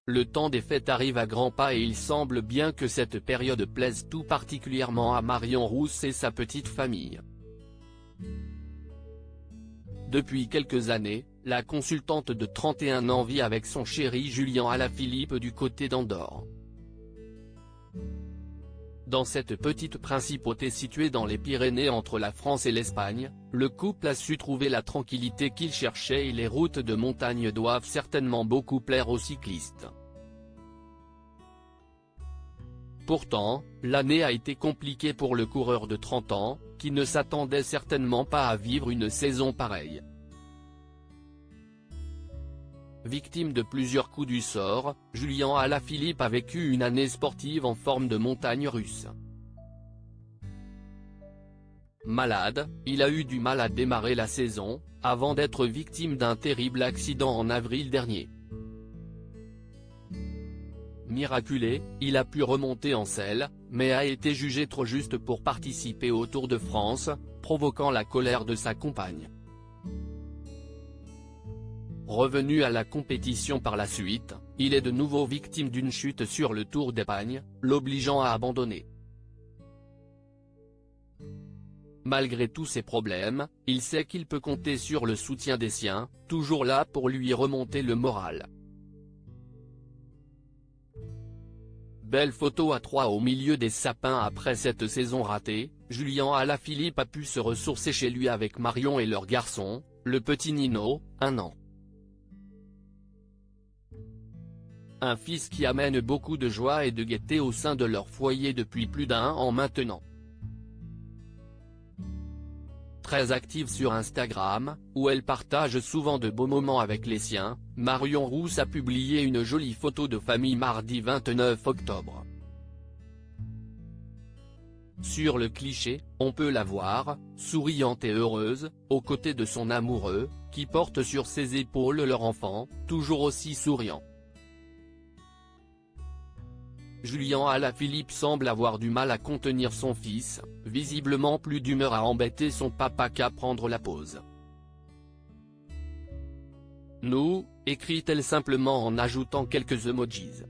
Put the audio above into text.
Le temps des fêtes arrive à grands pas et il semble bien que cette période plaise tout particulièrement à Marion Rousse et sa petite famille. Depuis quelques années, la consultante de 31 ans vit avec son chéri Julien Alaphilippe du côté d'Andorre. Dans cette petite principauté située dans les Pyrénées entre la France et l'Espagne, le couple a su trouver la tranquillité qu'il cherchait et les routes de montagne doivent certainement beaucoup plaire aux cyclistes. Pourtant, l'année a été compliquée pour le coureur de 30 ans, qui ne s'attendait certainement pas à vivre une saison pareille. Victime de plusieurs coups du sort, Julien Alaphilippe a vécu une année sportive en forme de montagne russe. Malade, il a eu du mal à démarrer la saison, avant d'être victime d'un terrible accident en avril dernier. Miraculé, il a pu remonter en selle, mais a été jugé trop juste pour participer au Tour de France, provoquant la colère de sa compagne. Revenu à la compétition par la suite, il est de nouveau victime d'une chute sur le Tour d'Espagne, l'obligeant à abandonner. Malgré tous ces problèmes, il sait qu'il peut compter sur le soutien des siens, toujours là pour lui remonter le moral. Belle photo à 3 au milieu des sapins après cette saison ratée, Julien Alaphilippe a pu se ressourcer chez lui avec Marion et leur garçon, le petit Nino, 1 an. Un fils qui amène beaucoup de joie et de gaieté au sein de leur foyer depuis plus d'1 an maintenant. Très active sur Instagram, où elle partage souvent de beaux moments avec les siens, Marion Rousse a publié une jolie photo de famille mardi 29 octobre. Sur le cliché, on peut la voir, souriante et heureuse, aux côtés de son amoureux, qui porte sur ses épaules leur enfant, toujours aussi souriant. Julien Alaphilippe semble avoir du mal à contenir son fils, visiblement plus d'humeur à embêter son papa qu'à prendre la pause. Nous, écrit-elle simplement en ajoutant quelques emojis.